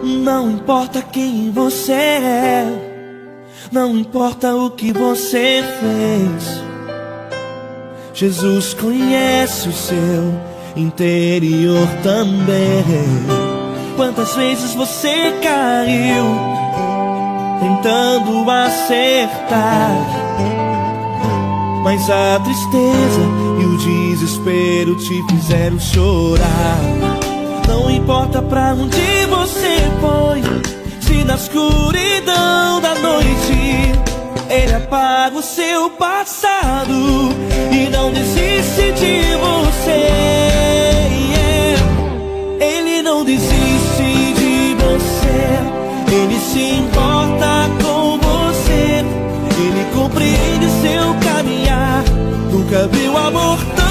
Não importa quem você é, não importa o que você fez, Jesus conhece o seu interior também. Quantas vezes você caiu tentando acertar, mas a tristeza e o desespero te fizeram chorar. Não importa pra onde você foi, se na escuridão da noite Ele apaga o seu passado e não desiste de você. Ele não desiste de você, Ele se importa com você, Ele compreende seu caminhar. Nunca viu amor tão